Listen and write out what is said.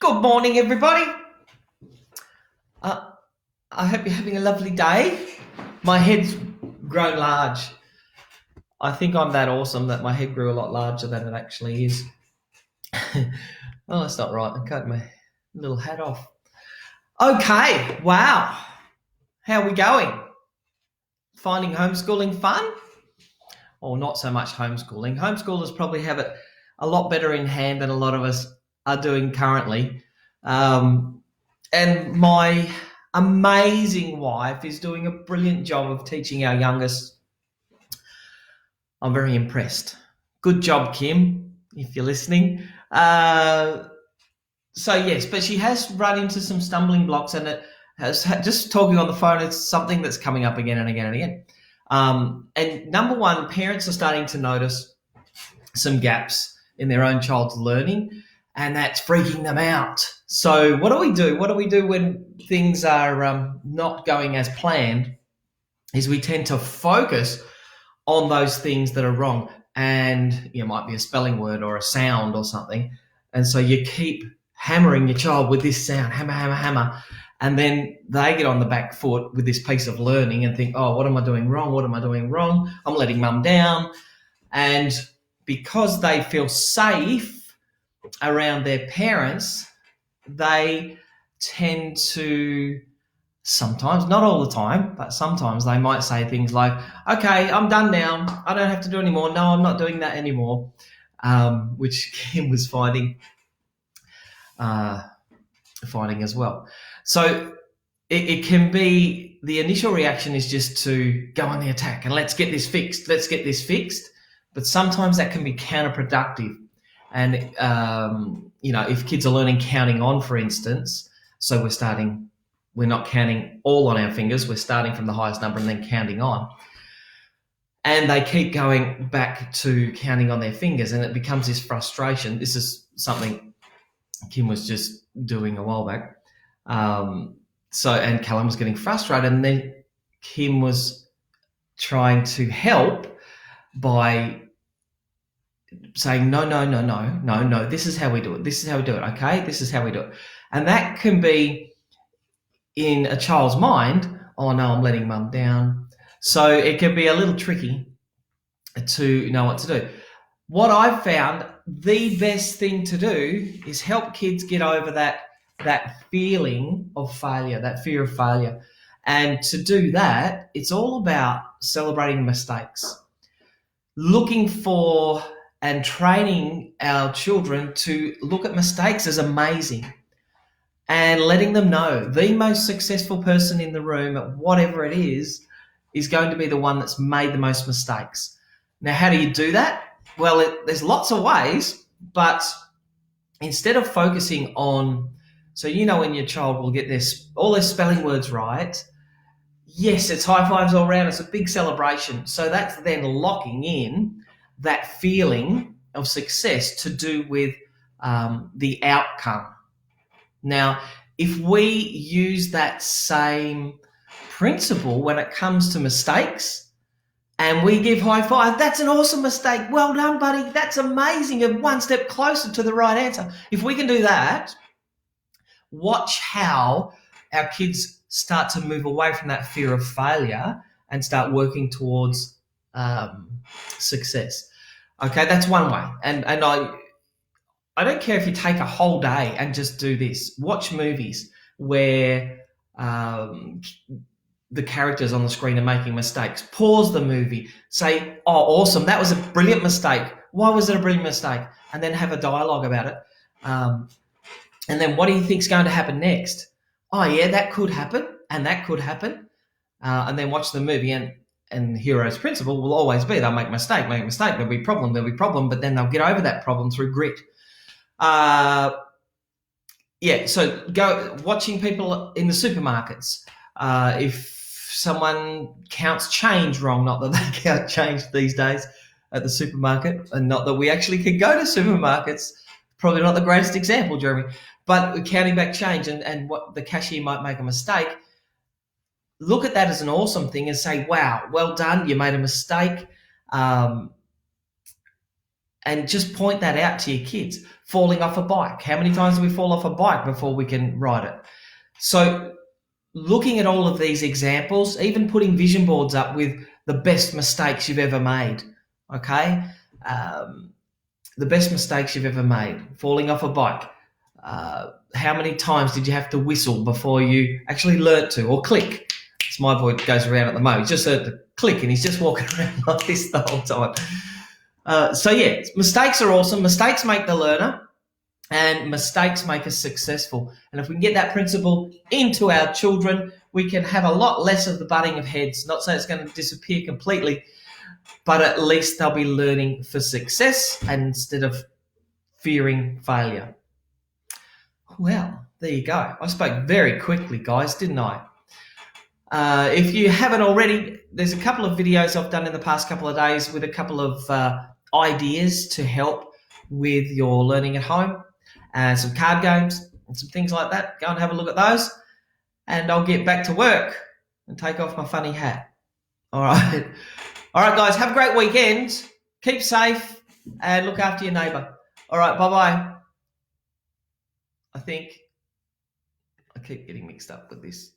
Good morning, everybody. I hope you're having a lovely day. My head's grown large. I think I'm that awesome that my head grew a lot larger than it actually is. Oh, that's not right. I cut my little hat off. Okay, wow. How are we going? Finding homeschooling fun? Or not so much homeschooling. Homeschoolers probably have it a lot better in hand than a lot of us are doing currently. And my amazing wife is doing a brilliant job of teaching our youngest. I'm very impressed. Good job, Kim, if you're listening. So yes, but she has run into some stumbling blocks, and it has just talking on the phone. It's something that's coming up again and again and again. And number one, parents are starting to notice some gaps in their own child's learning, and that's freaking them out. So what do we do? What do we do when things are not going as planned? Is we tend to focus on those things that are wrong, and it might be a spelling word or a sound or something, and so you keep hammering your child with this sound, hammer, hammer, hammer, and then they get on the back foot with this piece of learning and think, oh, what am I doing wrong? What am I doing wrong? I'm letting mum down. And because they feel safe around their parents, they tend to sometimes, not all the time, but sometimes they might say things like, okay, I'm done now. I don't have to do any more. No, I'm not doing that anymore, which Kim was finding as well. So it can be, the initial reaction is just to go on the attack and let's get this fixed. But sometimes that can be counterproductive. And, if kids are learning counting on, for instance, so we're not counting all on our fingers, we're starting from the highest number and then counting on. And they keep going back to counting on their fingers, and it becomes this frustration. This is something Kim was just doing a while back. And Callum was getting frustrated, and then Kim was trying to help by saying, no, this is how we do it. This is how we do it, okay? This is how we do it. And that can be, in a child's mind, oh no, I'm letting mum down. So it can be a little tricky to know what to do. What I've found, the best thing to do is help kids get over that feeling of failure, that fear of failure. And to do that, it's all about celebrating mistakes, looking for and training our children to look at mistakes as amazing, and letting them know the most successful person in the room at whatever it is going to be the one that's made the most mistakes. Now, how do you do that? Well, there's lots of ways, but instead of focusing on, so when your child will get all their spelling words right, yes, it's high fives all around, it's a big celebration. So that's then locking in that feeling of success to do with the outcome. Now, if we use that same principle when it comes to mistakes, and we give high five, that's an awesome mistake. Well done, buddy. That's amazing. You're one step closer to the right answer. If we can do that, watch how our kids start to move away from that fear of failure and start working towards success. Okay, that's one way. And I don't care if you take a whole day and just do this. Watch movies where the characters on the screen are making mistakes. Pause the movie. Say, oh, awesome, that was a brilliant mistake. Why was it a brilliant mistake? And then have a dialogue about it. And then what do you think is going to happen next? Oh, yeah, that could happen, and that could happen. And then watch the movie, and hero's principle will always be they'll make a mistake, there'll be a problem, but then they'll get over that problem through grit. So go watching people in the supermarkets. If someone counts change wrong, not that they count change these days at the supermarket, and not that we actually can go to supermarkets, probably not the greatest example, Jeremy, but counting back change and what the cashier might make a mistake, look at that as an awesome thing and say, wow, well done, you made a mistake. And And just point that out to your kids. Falling off a bike. How many times do we fall off a bike before we can ride it? So looking at all of these examples, even putting vision boards up with the best mistakes you've ever made, okay? The best mistakes you've ever made. Falling off a bike. How many times did you have to whistle before you actually learnt to, or click? It's my voice goes around at the moment. He's just heard the click and he's just walking around like this the whole time. So yeah, mistakes are awesome. Mistakes make the learner, and mistakes make us successful. And if we can get that principle into our children, we can have a lot less of the butting of heads. Not saying it's going to disappear completely, but at least they'll be learning for success instead of fearing failure. Well, there you go. I spoke very quickly, guys, didn't I? If you haven't already, there's a couple of videos I've done in the past couple of days with a couple of ideas to help with your learning at home, and some card games and some things like that. Go and have a look at those, and I'll get back to work and take off my funny hat. All right, guys, have a great weekend. Keep safe and look after your neighbour. All right, bye-bye. I think I keep getting mixed up with this.